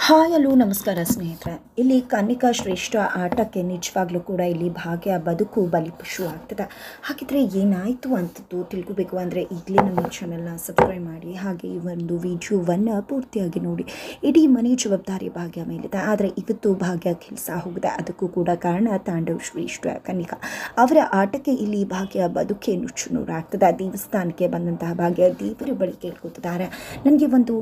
Hi hello ನಮಸ್ಕಾರ ಸ್ನೇಹಿತರೆ. ಇಲ್ಲಿ ಕನ್ನಿಕಾ ಶ್ರೇಷ್ಠ ಆಟಕ್ಕೆ ನಿಜವಾಗ್ಲೂ ಕೂಡ ಇಲ್ಲಿ ಭಾಗ್ಯ ಬದುಕು ಬಲಿಪಶು ಆಗ್ತದೆ. ಹಾಗಿದ್ರೆ ಏನಾಯಿತು ಅಂತದ್ದು ತಿಳ್ಕೋಬೇಕು ಅಂದರೆ ಈಗಲೇ ನಮ್ಮ ಚಾನಲ್ನ ಸಬ್ಸ್ಕ್ರೈಬ್ ಮಾಡಿ, ಹಾಗೆ ಈ ಒಂದು ವಿಡಿಯೋವನ್ನು ಪೂರ್ತಿಯಾಗಿ ನೋಡಿ. ಇಡೀ ಮನೆ ಜವಾಬ್ದಾರಿ ಭಾಗ್ಯ ಮೇಲಿದೆ, ಆದರೆ ಇವತ್ತು ಭಾಗ್ಯ ಕೆಲಸ ಹೋಗಿದೆ. ಅದಕ್ಕೂ ಕೂಡ ಕಾರಣ ತಾಂಡವ್ ಶ್ರೇಷ್ಠ ಕನ್ನಿಕಾ ಅವರ ಆಟಕ್ಕೆ ಇಲ್ಲಿ ಭಾಗ್ಯ ಬದುಕೇ ನುಚ್ಚುನೂರಾಗ್ತದೆ. ದೇವಸ್ಥಾನಕ್ಕೆ ಬಂದಂತಹ ಭಾಗ್ಯ ದೇವರ ಬಳಿ ಕೇಳ್ಕೊತಿದ್ದಾರೆ, ನನಗೆ ಒಂದು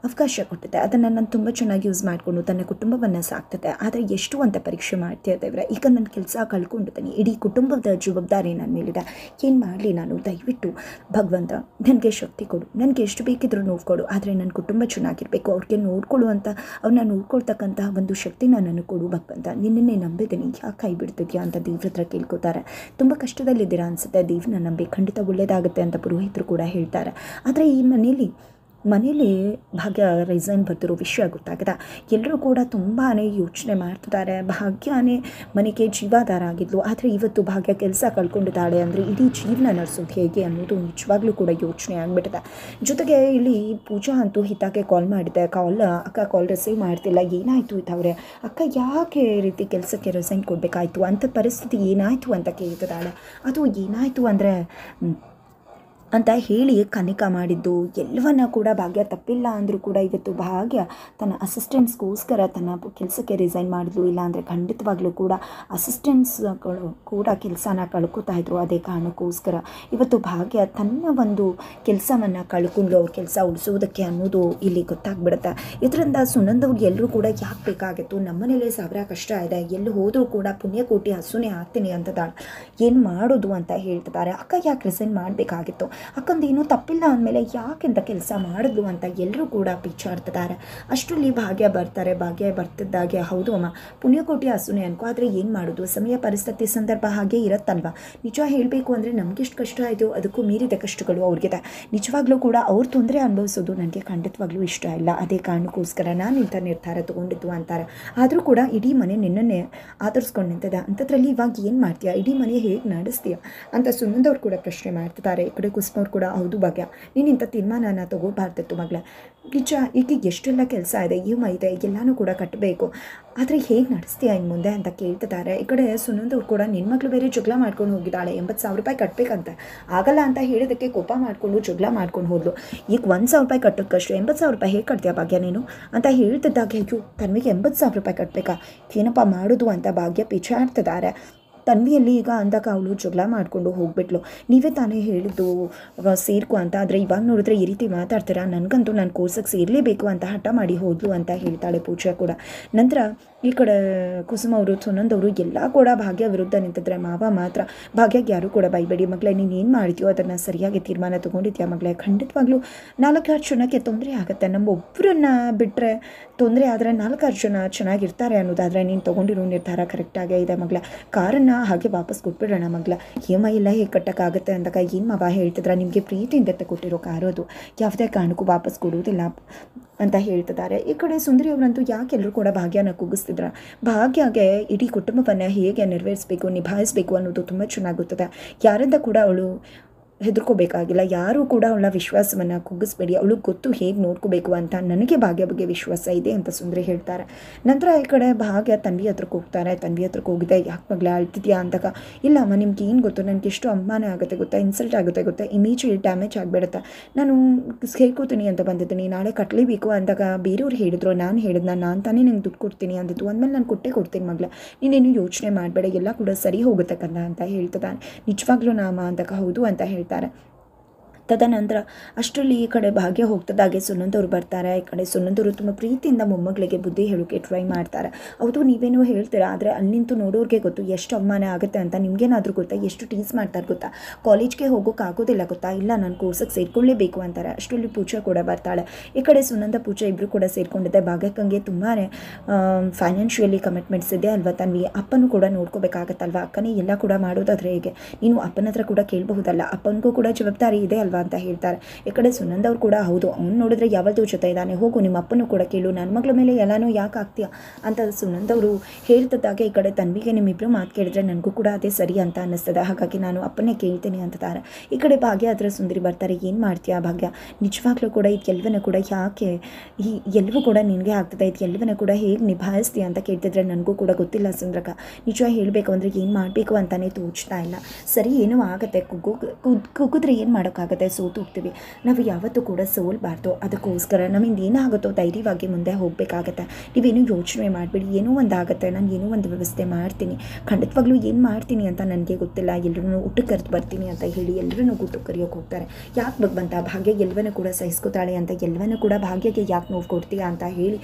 ಅವಕಾಶ ಕೊಟ್ಟಿದೆ, ಅದನ್ನು ನಾನು ತುಂಬ ಚೆನ್ನಾಗಿ ಯೂಸ್ ಮಾಡಿಕೊಂಡು ತನ್ನ ಕುಟುಂಬವನ್ನು ಸಾಕ್ತದೆ. ಆದರೆ ಎಷ್ಟು ಅಂತ ಪರೀಕ್ಷೆ ಮಾಡ್ತಾ ಇದ್ದೇವೆ. ಈಗ ನನ್ನ ಕೆಲಸ ಕಳ್ಕೊಂಡಿದ್ದೀನಿ, ಇಡೀ ಕುಟುಂಬದ ಜವಾಬ್ದಾರಿ ನನ್ನ ಮೇಲಿದೆ. ಏನು ಮಾಡಲಿ ನಾನು? ದಯವಿಟ್ಟು ಭಗವಂತ ನನಗೆ ಶಕ್ತಿ ಕೊಡು, ನನಗೆ ಎಷ್ಟು ಬೇಕಿದ್ರೂ ನೋಡ್ಕೊಡು, ಆದರೆ ನನ್ನ ಕುಟುಂಬ ಚೆನ್ನಾಗಿರಬೇಕು, ಅವ್ರಿಗೆ ನೋಡ್ಕೊಳ್ಳುವಂಥ ಅವ್ರನ್ನ ನೋಡ್ಕೊಳ್ತಕ್ಕಂತಹ ಒಂದು ಶಕ್ತಿನ ನನಗೆ ಕೊಡು ಭಗವಂತ. ನಿನ್ನನ್ನೇ ನಂಬಿದ್ದೀನಿ, ಯಾಕೆ ಕೈ ಬಿಡ್ತಿದ್ಯಾ ಅಂತ ದೇವ್ರ ಹತ್ರ ಕೇಳ್ಕೊತಾರೆ. ತುಂಬ ಕಷ್ಟದಲ್ಲಿದ್ದೀರಾ ಅನಿಸುತ್ತೆ, ದೇವ್ರನ್ನ ನಂಬಿ ಖಂಡಿತ ಒಳ್ಳೆಯದಾಗುತ್ತೆ ಅಂತ ಪುರೋಹಿತರು ಕೂಡ ಹೇಳ್ತಾರೆ. ಆದರೆ ಈ ಮನೇಲಿ ಭಾಗ್ಯ ರಿಸೈನ್ ಬರ್ತಿರೋ ವಿಷಯ ಗೊತ್ತಾಗಿದೆ. ಎಲ್ಲರೂ ಕೂಡ ತುಂಬಾ ಯೋಚನೆ ಮಾಡ್ತಿದ್ದಾರೆ. ಭಾಗ್ಯನೇ ಮನೆಗೆ ಜೀವಾಧಾರ ಆಗಿದ್ಲು, ಆದರೆ ಇವತ್ತು ಭಾಗ್ಯ ಕೆಲಸ ಕಳ್ಕೊಂಡಿದ್ದಾಳೆ ಅಂದರೆ ಇಡೀ ಜೀವನ ನಡೆಸೋದು ಹೇಗೆ ಅನ್ನೋದು ನಿಜವಾಗ್ಲೂ ಕೂಡ ಯೋಚನೆ ಆಗಿಬಿಟ್ಟಿದೆ. ಜೊತೆಗೆ ಇಲ್ಲಿ ಪೂಜಾ ಅಂತೂ ಹಿತಾಗೆ ಕಾಲ್ ಮಾಡಿದೆ, ಅಕ್ಕ ಕಾಲ್ ರಿಸೀವ್ ಮಾಡ್ತಿಲ್ಲ. ಏನಾಯಿತು ಇತ್ತವ್ರೆ ಅಕ್ಕ, ಯಾಕೆ ಈ ರೀತಿ ಕೆಲಸಕ್ಕೆ ರಿಸೈನ್ ಕೊಡಬೇಕಾಯ್ತು, ಅಂಥ ಪರಿಸ್ಥಿತಿ ಏನಾಯಿತು ಅಂತ ಕೇಳ್ತಿದ್ದಾಳೆ. ಅದು ಏನಾಯಿತು ಅಂದರೆ ಅಂತ ಹೇಳಿ ಕನ್ನಿಕಾ ಮಾಡಿದ್ದು ಎಲ್ಲವನ್ನ ಕೂಡ ಭಾಗ್ಯ ತಪ್ಪಿಲ್ಲ ಅಂದರೂ ಕೂಡ ಇವತ್ತು ಭಾಗ್ಯ ತನ್ನ ಅಸಿಸ್ಟೆಂಟ್ಸ್ಗೋಸ್ಕರ ತನ್ನ ಕೆಲಸಕ್ಕೆ ರಿಸೈನ್ ಮಾಡಿದ್ಲು. ಇಲ್ಲಾಂದರೆ ಖಂಡಿತವಾಗ್ಲೂ ಕೂಡ ಅಸಿಸ್ಟೆಂಟ್ಸ್ಗಳು ಕೂಡ ಕೆಲಸನ ಕಳ್ಕೊತಾ ಇದ್ರು. ಅದೇ ಕಾರಣಕ್ಕೋಸ್ಕರ ಇವತ್ತು ಭಾಗ್ಯ ತನ್ನ ಒಂದು ಕೆಲಸವನ್ನು ಕಳ್ಕೊಂಡು ಅವ್ರ ಕೆಲಸ ಉಳಿಸೋದಕ್ಕೆ ಅನ್ನೋದು ಇಲ್ಲಿ ಗೊತ್ತಾಗ್ಬಿಡುತ್ತೆ. ಇದರಿಂದ ಸುನಂದವ್ರಿಗೆ ಎಲ್ಲರೂ ಕೂಡ ಯಾಕೆ ಬೇಕಾಗಿತ್ತು, ನಮ್ಮನೇಲೆ ಸಾವಿರ ಕಷ್ಟ ಇದೆ, ಎಲ್ಲಿ ಹೋದರೂ ಕೂಡ ಪುಣ್ಯಕೋಟಿ ಹಸುನೇ ಆಗ್ತೀನಿ ಅಂತದಾಳೆ, ಏನು ಮಾಡೋದು ಅಂತ ಹೇಳ್ತಿದ್ದಾರೆ. ಅಕ್ಕ ಯಾಕೆ ರಿಸೈನ್ ಮಾಡಬೇಕಾಗಿತ್ತು, ಅಕ್ಕಂದೇನೂ ತಪ್ಪಿಲ್ಲ ಅಂದಮೇಲೆ ಯಾಕೆಂತ ಕೆಲಸ ಮಾಡಿದ್ಲು ಅಂತ ಎಲ್ಲರೂ ಕೂಡ ಪಿಚ್ಚಾಡ್ತಿದ್ದಾರೆ. ಅಷ್ಟರಲ್ಲಿ ಭಾಗ್ಯ ಬರ್ತಿದ್ದಾಗೆ ಹೌದು ಅಮ್ಮ ಪುಣ್ಯಕೋಟಿ ಹಸುನೆ ಅನ್ಕೋ, ಆದರೆ ಏನು ಮಾಡೋದು, ಸಮಯ ಪರಿಸ್ಥಿತಿ ಸಂದರ್ಭ ಹಾಗೆ ಇರುತ್ತಲ್ವ. ನಿಜ ಹೇಳಬೇಕು ಅಂದರೆ ನಮಗೆಷ್ಟು ಕಷ್ಟ ಆಯಿತು ಅದಕ್ಕೂ ಮೀರಿದ ಕಷ್ಟಗಳು ಅವ್ರಿಗಿದೆ. ನಿಜವಾಗ್ಲೂ ಕೂಡ ಅವ್ರ ತೊಂದರೆ ಅನುಭವಿಸೋದು ನನಗೆ ಖಂಡಿತವಾಗ್ಲೂ ಇಷ್ಟ ಇಲ್ಲ. ಅದೇ ಕಾರಣಕ್ಕೋಸ್ಕರ ನಾನು ಇಂಥ ನಿರ್ಧಾರ ತೊಗೊಂಡಿದ್ದು ಅಂತಾರೆ. ಆದರೂ ಕೂಡ ಇಡೀ ಮನೆ ನಿನ್ನನ್ನೇ ಆಧರಿಸ್ಕೊಂಡು ನಿಂತಿದೆ, ಅಂಥದ್ರಲ್ಲಿ ಇವಾಗ ಏನು ಮಾಡ್ತೀಯಾ, ಇಡೀ ಮನೆ ಹೇಗೆ ನಡೆಸ್ತೀಯ ಅಂತ ಸುನಂದವ್ರು ಕೂಡ ಪ್ರಶ್ನೆ ಮಾಡ್ತಿದ್ದಾರೆ. ಈ ಕಡೆ ಕುಸುಮವ್ರು ಕೂಡ ಹೌದು ಭಾಗ್ಯ, ನೀನು ಇಂಥ ತೀರ್ಮಾನನ ತಗೋಬಾರ್ದಿತ್ತು ಮಗಳ. ನಿಜ ಈಗ ಎಷ್ಟೆಲ್ಲ ಕೆಲಸ ಇದೆ, ಇದೆ, ಎಲ್ಲನೂ ಕೂಡ ಕಟ್ಟಬೇಕು, ಆದರೆ ಹೇಗೆ ನಡೆಸ್ತೀಯ ಇನ್ನು ಮುಂದೆ ಅಂತ ಕೇಳ್ತಿದ್ದಾರೆ. ಈ ಕಡೆ ಸುನಂದವ್ರು ಕೂಡ ನಿನ್ನ ಮಗಳು ಬೇರೆ ಜಗಳ ಮಾಡ್ಕೊಂಡು ಹೋಗಿದ್ದಾಳೆ, 80,000 ರೂಪಾಯಿ ಕಟ್ಟಬೇಕಂತ, ಆಗಲ್ಲ ಅಂತ ಹೇಳಿದಕ್ಕೆ ಕೋಪ ಮಾಡಿಕೊಂಡು ಜಗಳ ಮಾಡ್ಕೊಂಡು ಹೋದ್ಲು. ಈಗ 1,000 ರೂಪಾಯಿ ಕಟ್ಟೋದಕ್ಕಷ್ಟು 80,000 ರೂಪಾಯಿ ಹೇಗೆ ಕಟ್ತೀಯ ಭಾಗ್ಯ ನೀನು ಅಂತ ಹೇಳ್ತಿದ್ದಾಗ ಅಯ್ಯೋ ತನ್ವಿಗೆ 80,000 ರೂಪಾಯಿ ಕಟ್ಟಬೇಕಾ, ಏನಪ್ಪ ಮಾಡೋದು ಅಂತ ಭಾಗ್ಯ ಪಿಚ್ಚಾಡ್ತಿದ್ದಾರೆ. ತನ್ವಿಯಲ್ಲಿ ಈಗ ಅಂದಾಗ ಅವಳು ಜಗಳ ಮಾಡಿಕೊಂಡು ಹೋಗ್ಬಿಟ್ಲು. ನೀವೇ ತಾನೇ ಹೇಳಿದ್ದು ಸೇರ್ಕು ಅಂತ, ಆದರೆ ಇವಾಗ ನೋಡಿದ್ರೆ ಈ ರೀತಿ ಮಾತಾಡ್ತೀರಾ, ನನಗಂತೂ ನನ್ನ ಕೋರ್ಸಿಗೆ ಸೇರಲೇಬೇಕು ಅಂತ ಹಠ ಮಾಡಿ ಹೋದ್ಲು ಅಂತ ಹೇಳ್ತಾಳೆ ಪೂಜಾ ಕೂಡ. ನಂತರ ಈ ಕಡೆ ಕುಸುಮ ಅವರು ಸುನಂದವರು ಎಲ್ಲ ಕೂಡ ಭಾಗ್ಯ ವಿರುದ್ಧ ನಿಂತಿದ್ರೆ, ಮಾವ ಮಾತ್ರ ಭಾಗ್ಯಕ್ಕೆ ಯಾರೂ ಕೂಡ ಬೈಬೇಡಿ ಮಗಳೇ, ನೀನು ಏನು ಮಾಡಿದ್ಯೋ ಅದನ್ನು ಸರಿಯಾಗಿ ತೀರ್ಮಾನ ತೊಗೊಂಡಿದ್ಯಾ ಮಗಳೇ, ಖಂಡಿತವಾಗ್ಲೂ 4-6 ಜನಕ್ಕೆ ತೊಂದರೆ ಆಗುತ್ತೆ, ನಮ್ಮೊಬ್ಬರನ್ನ ಬಿಟ್ಟರೆ ತೊಂದರೆ ಆದರೆ 4-6 ಜನ ಚೆನ್ನಾಗಿರ್ತಾರೆ ಅನ್ನೋದಾದರೆ ನೀನು ತೊಗೊಂಡಿರೋ ನಿರ್ಧಾರ ಕರೆಕ್ಟಾಗೇ ಇದೆ ಮಗಳೇ. ಕಾರನ್ನು ಹಾಗೆ ವಾಪಸ್ ಕೊಟ್ಬಿಡೋಣ ಮಗಳ, EMI ಎಲ್ಲ ಹೇಗೆ ಕಟ್ಟೋಕ್ಕಾಗುತ್ತೆ ಅಂದಾಗ ಏನು ಮಾವ ಹೇಳ್ತಿದ್ರೆ, ನಿಮಗೆ ಪ್ರೀತಿಯಿಂದ ಕೊಟ್ಟಿರೋ ಕಾರು ಅದು ಯಾವುದೇ ಕಾರಣಕ್ಕೂ ವಾಪಸ್ ಕೊಡುವುದಿಲ್ಲ ಅಂತ ಹೇಳ್ತಿದ್ದಾರೆ. ಈ ಕಡೆ ಸುಂದರಿ ಅವರಂತೂ ಯಾಕೆಲ್ಲರೂ ಕೂಡ ಭಾಗ್ಯನ ಕೂಗಿಸ್ತಿದ್ರ, ಭಾಗ್ಯಗೆ ಇಡೀ ಕುಟುಂಬವನ್ನು ಹೇಗೆ ನಿಭಾಯಿಸಬೇಕು ಅನ್ನೋದು ತುಂಬ ಚೆನ್ನಾಗಿ ಗೊತ್ತದೆ. ಯಾರಿಂದ ಕೂಡ ಅವಳು ಹೆದರ್ಕೋಬೇಕಾಗಿಲ್ಲ, ಯಾರೂ ಕೂಡ ಅವಳ ವಿಶ್ವಾಸವನ್ನು ಕುಗ್ಗಿಸ್ಬೇಡಿ, ಅವಳಿಗೆ ಗೊತ್ತು ಹೇಗೆ ನೋಡ್ಕೋಬೇಕು ಅಂತ, ನನಗೆ ಭಾಗ್ಯ ಬಗ್ಗೆ ವಿಶ್ವಾಸ ಇದೆ ಅಂತ ಸುಂದರಿ ಹೇಳ್ತಾರೆ. ನಂತರ ಈ ಕಡೆ ಭಾಗ್ಯ ತನ್ವಿ ಹತ್ರಕ್ಕೆ ಹೋಗ್ತಾರೆ. ತನ್ವಿ ಹತ್ರಕ್ಕೆ ಹೋಗಿದೆ, ಯಾಕೆ ಮಗಳೇ ಅಳ್ತಿದ್ಯಾ ಅಂದಾಗ, ಇಲ್ಲಮ್ಮ ನಿಮ್ಗೆ ಏನು ಗೊತ್ತು, ನನಗೆ ಎಷ್ಟು ಅವಮಾನ ಆಗುತ್ತೆ ಗೊತ್ತಾ, ಇನ್ಸಲ್ಟ್ ಆಗುತ್ತೆ ಗೊತ್ತಾ, ಇಮೇಜ್ ಡ್ಯಾಮೇಜ್ ಆಗಿಬಿಡುತ್ತೆ, ನಾನು ಹೇಳ್ಕೊತೀನಿ ಅಂತ ಬಂದಿದ್ದೀನಿ, ನಾಳೆ ಕಟ್ಟಲೇಬೇಕು ಅಂದಾಗ ಬೇರೆಯವ್ರು ಹೇಳಿದ್ರು, ನಾನು ಹೇಳಿದ್ನ, ನಾನು ತಾನೇ ನಂಗೆ ದುಡ್ಡು ಕೊಡ್ತೀನಿ ಅಂದಿತ್ತು, ಅಂದಮೇಲೆ ನಾನು ಕೊಡ್ತೀನಿ ಮಗಳೇ, ನೀನೇನು ಯೋಚನೆ ಮಾಡಬೇಡ, ಎಲ್ಲ ಕೂಡ ಸರಿ ಹೋಗುತ್ತೆ ಕಂದ ಅಂತ ಹೇಳ್ತಿದ್ದಾನೆ. ನಿಜವಾಗ್ಲೂ ನಾಮ ಅಂದಾಗ ಹೌದು ಅಂತ ಹೇಳ್ತಾರೆ. ತದನಂತರ ಅಷ್ಟರಲ್ಲಿ ಈ ಕಡೆ ಭಾಗ್ಯ ಹೋಗ್ತದಾಗೆ ಸುನಂದವ್ರು ಬರ್ತಾರೆ. ಈ ಕಡೆ ಸುನಂದವರು ತುಂಬ ಪ್ರೀತಿಯಿಂದ ಮೊಮ್ಮಗಳಿಗೆ ಬುದ್ಧಿ ಹೇಳೋಕ್ಕೆ ಟ್ರೈ ಮಾಡ್ತಾರೆ. ಹೌದು ನೀವೇನೋ ಹೇಳ್ತೀರಾ, ಆದರೆ ಅಲ್ಲಿ ನಿಂತು ನೋಡೋರಿಗೆ ಗೊತ್ತು ಎಷ್ಟು ಅವಮಾನ ಆಗುತ್ತೆ ಅಂತ, ನಿಮಗೇನಾದರೂ ಗೊತ್ತಾ, ಎಷ್ಟು ಟೀಸ್ ಮಾಡ್ತಾರೆ ಗೊತ್ತಾ, ಕಾಲೇಜ್ಗೆ ಹೋಗೋಕ್ಕಾಗೋದಿಲ್ಲ ಗೊತ್ತಾ, ಇಲ್ಲ ನಾನು ಕೋರ್ಸಿಗೆ ಸೇರ್ಕೊಳ್ಳೇಬೇಕು ಅಂತಾರೆ. ಅಷ್ಟರಲ್ಲಿ ಪೂಜಾ ಕೂಡ ಬರ್ತಾಳೆ. ಈ ಕಡೆ ಸುನಂದ ಪೂಜಾ ಇಬ್ಬರು ಕೂಡ ಸೇರ್ಕೊಂಡಿದ್ದೆ. ಭಾಗ್ಯಕ್ಕಂಗೆ ತುಂಬಾ ಫೈನಾನ್ಷಿಯಲಿ ಕಮಿಟ್ಮೆಂಟ್ಸ್ ಇದೆ ಅಲ್ವಾ ತನ್ವಿ, ಅಪ್ಪನೂ ಕೂಡ ನೋಡ್ಕೋಬೇಕಾಗತ್ತಲ್ವ, ಅಕ್ಕನೇ ಎಲ್ಲ ಕೂಡ ಮಾಡೋದಾದರೆ ಹೇಗೆ, ನೀನು ಅಪ್ಪನ ಹತ್ರ ಕೂಡ ಕೇಳಬಹುದಲ್ಲ, ಅಪ್ಪನಿಗೂ ಕೂಡ ಜವಾಬ್ದಾರಿ ಇದೆ ಅಲ್ವಾ ಅಂತ ಹೇಳ್ತಾರೆ. ಈ ಕಡೆ ಸುನಂದ ಅವ್ರು ಕೂಡ ಹೌದು, ಅವ್ನು ನೋಡಿದ್ರೆ ಯಾವತ್ತೂ ಜೊತೆ ಇದ್ದಾನೆ, ಹೋಗು ನಿಮ್ಮ ಅಪ್ಪನೂ ಕೂಡ ಕೇಳು, ನನ್ನ ಮಗಳ ಮೇಲೆ ಎಲ್ಲನೂ ಯಾಕೆ ಆಗ್ತೀಯಾ ಅಂತ ಸುನಂದ ಅವರು ಹೇಳ್ತಿದ್ದಾಗ ಈ ಕಡೆ ತನ್ವಿಗೆ ನಿಮ್ಮಿಬ್ಬರು ಮಾತು ಕೇಳಿದ್ರೆ ನನಗೂ ಕೂಡ ಅದೇ ಸರಿ ಅಂತ ಅನ್ನಿಸ್ತದೆ, ಹಾಗಾಗಿ ನಾನು ಅಪ್ಪನೇ ಕೇಳ್ತೀನಿ ಅಂತಾರೆ. ಈ ಕಡೆ ಭಾಗ್ಯ ಹತ್ರ ಸುಂದರಿ ಬರ್ತಾರೆ. ಏನು ಮಾಡ್ತೀಯಾ ಭಾಗ್ಯ, ನಿಜವಾಗ್ಲೂ ಕೂಡ ಇದು ಎಲ್ಲವನ್ನೂ ಕೂಡ ಯಾಕೆ ಈ ಎಲ್ಲವೂ ಕೂಡ ನಿನಗೆ ಆಗ್ತದೆ, ಇದು ಎಲ್ಲವನ್ನೂ ಕೂಡ ಹೇಗೆ ನಿಭಾಯಿಸ್ತೀಯ ಅಂತ ಕೇಳ್ತಿದ್ರೆ ನನಗೂ ಕೂಡ ಗೊತ್ತಿಲ್ಲ ಸುಂದ್ರಕ, ನಿಜ ಹೇಳಬೇಕು ಅಂದರೆ ಏನು ಮಾಡಬೇಕು ಅಂತಲೇ ತೋಚ್ತಾ ಇಲ್ಲ. ಸರಿ ಏನೋ ಆಗುತ್ತೆ, ಕುಗ್ಗಿದ್ರೆ ಏನು ಮಾಡೋಕ್ಕಾಗುತ್ತೆ, ಸೋತು ಹೋಗ್ತೀವಿ, ನಾವು ಯಾವತ್ತೂ ಕೂಡ ಸೋಲ್ಬಾರ್ದು, ಅದಕ್ಕೋಸ್ಕರ ನಮ್ಮಿಂದ ಏನಾಗುತ್ತೋ ಧೈರ್ಯವಾಗಿ ಮುಂದೆ ಹೋಗಬೇಕಾಗತ್ತೆ, ನೀವೇನು ಯೋಚನೆ ಮಾಡಬೇಡಿ, ಏನೋ ಒಂದು ಆಗುತ್ತೆ, ನಾನು ಏನೋ ಒಂದು ವ್ಯವಸ್ಥೆ ಮಾಡ್ತೀನಿ, ಖಂಡಿತವಾಗ್ಲೂ ಏನು ಮಾಡ್ತೀನಿ ಅಂತ ನನಗೆ ಗೊತ್ತಿಲ್ಲ, ಎಲ್ಲರೂ ಊಟಕ್ಕೆ ಕರೆದು ಬರ್ತೀನಿ ಅಂತ ಹೇಳಿ ಎಲ್ಲರೂ ಊಟಕ್ಕೆ ಕರೆಯೋಕೆ ಹೋಗ್ತಾರೆ. ಯಾಕೆ ಭಗವಂತ ಭಾಗ್ಯ ಎಲ್ಲವನ್ನೂ ಕೂಡ ಸಹಿಸ್ಕೋತಾಳೆ ಅಂತ, ಎಲ್ಲವನ್ನೂ ಕೂಡ ಭಾಗ್ಯಕ್ಕೆ ಯಾಕೆ ನೋವು ಕೊಡ್ತೀಯಾ ಅಂತ ಹೇಳಿ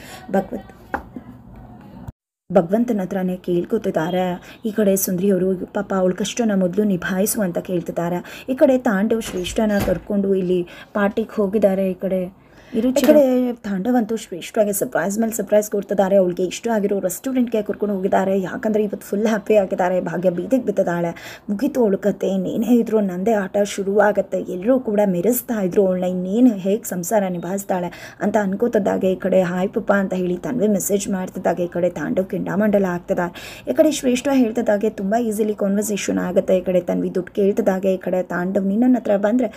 ಭಗವಂತನ ಹತ್ರನೇ ಕೇಳ್ಕೊತಿದ್ದಾರೆ. ಈ ಕಡೆ ಸುಂದರಿಯವರು ಪಾಪ ಅವಳ ಕಷ್ಟನ ಮೊದಲು ನಿಭಾಯಿಸು ಅಂತ ಕೇಳ್ತಿದ್ದಾರೆ. ಈ ಕಡೆ ತಾಂಡವ್ ಶ್ರೇಷ್ಠನ ಕರ್ಕೊಂಡು ಇಲ್ಲಿ ಪಾರ್ಟಿಗೆ ಹೋಗಿದ್ದಾರೆ. ಈ ಕಡೆ ತಾಂಡವಂತೂ ಶ್ರೇಷ್ಠವಾಗಿ ಸರ್ಪ್ರೈಸ್ ಮೇಲೆ ಸರ್ಪ್ರೈಸ್ ಕೊಡ್ತಿದ್ದಾರೆ. ಅವಳಿಗೆ ಇಷ್ಟ ಆಗಿರೋ ರೆಸ್ಟೋರೆಂಟ್ಗೆ ಕರ್ಕೊಂಡು ಹೋಗಿದ್ದಾರೆ. ಯಾಕಂದರೆ ಇವತ್ತು ಫುಲ್ ಹ್ಯಾಪಿ ಆಗಿದ್ದಾರೆ. ಭಾಗ್ಯ ಬೀದಿಗೆ ಬಿತ್ತಿದ್ದಾಳೆ, ಮುಗೀತು ಅವಳ ಕತೆ, ಇನ್ನೇನೇ ಇದ್ರು ನಂದೇ ಆಟ ಶುರುವಾಗುತ್ತೆ, ಎಲ್ಲರೂ ಕೂಡ ಮೆರೆಸ್ತಾ ಇದ್ರು ಅವಳನ್ನ, ಇನ್ನೇನು ಹೇಗೆ ಸಂಸಾರ ನಿಭಾಯಿಸ್ತಾಳೆ ಅಂತ ಅನ್ಕೋತಿದ್ದಾಗೆ ಈ ಕಡೆ ಹಾಯ್ ಪಪ್ಪ ಅಂತ ಹೇಳಿ ತನ್ವಿ ಮೆಸೇಜ್ ಮಾಡ್ತಿದ್ದಾಗೆ ಈ ಕಡೆ ತಾಂಡವ್ ಕೆಂಡಾಮಂಡಲ ಆಗ್ತಿದ್ದಾರೆ. ಈ ಕಡೆ ಶ್ರೇಷ್ಠ ಹೇಳ್ತಿದ್ದಾಗೆ ತುಂಬ ಈಸಿಲಿ ಕಾನ್ವರ್ಸೇಷನ್ ಆಗುತ್ತೆ. ಈ ಕಡೆ ತನ್ವಿ ದುಡ್ಡು ಕೇಳ್ತಿದ್ದಾಗೆ ಈ ಕಡೆ ತಾಂಡವ್ ನೀನು ನನ್ನ ಹತ್ರ ಬಂದರೆ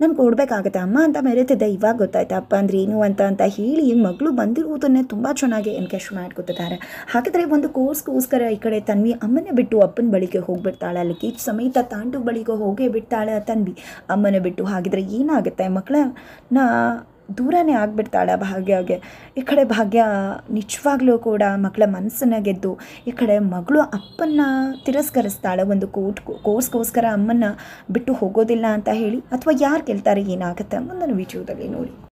ನಾನು ಕೊಡಬೇಕಾಗುತ್ತೆ ಅಮ್ಮ ಅಂತ ಮೆರೆತಿದ್ದೆ, ಇವಾಗ ಗೊತ್ತಾಯ್ತು ಅಪ್ಪ ಅಂದ್ರೆ ಏನು ಅಂತ ಹೇಳಿ ಮಗಳು ಬಂದಿರುವುದನ್ನೇ ತುಂಬ ಚೆನ್ನಾಗಿ ಎನ್ಕೇಶ್ ಮಾಡ್ಕೊತಿದ್ದಾರೆ. ಹಾಗಾದರೆ ಒಂದು ಕೋರ್ಸ್ಗೋಸ್ಕರ ಈ ಕಡೆ ತನ್ವಿ ಅಮ್ಮನೇ ಬಿಟ್ಟು ಅಪ್ಪನ ಬಳಿಗೆ ಹೋಗ್ಬಿಡ್ತಾಳೆ, ಅಲ್ಲಿ ಸಮೇತ ತಾಂಡವ್ ಬಳಿಗೆ ಹೋಗೇ ಬಿಡ್ತಾಳೆ ತನ್ವಿ ಅಮ್ಮನ ಬಿಟ್ಟು. ಹಾಗಿದ್ರೆ ಏನಾಗುತ್ತೆ, ಮಕ್ಕಳನ್ನ ದೂರನೇ ಆಗಿಬಿಡ್ತಾಳೆ ಭಾಗ್ಯಗೆ. ಈ ಕಡೆ ಭಾಗ್ಯ ನಿಜವಾಗ್ಲೂ ಕೂಡ ಮಕ್ಕಳ ಮನಸ್ಸನ್ನು ಗೆದ್ದು ಈ ಕಡೆ ಮಗಳು ಅಪ್ಪನ್ನ ತಿರಸ್ಕರಿಸ್ತಾಳೆ, ಒಂದು ಕೋರ್ಸ್ಗೋಸ್ಕರ ಅಮ್ಮನ್ನ ಬಿಟ್ಟು ಹೋಗೋದಿಲ್ಲ ಅಂತ ಹೇಳಿ. ಅಥವಾ ಯಾರು ಕೇಳ್ತಾರೆ, ಏನಾಗುತ್ತೆ ಮುಂದಿನ ವಿಡಿಯೋದಲ್ಲಿ ನೋಡಿ.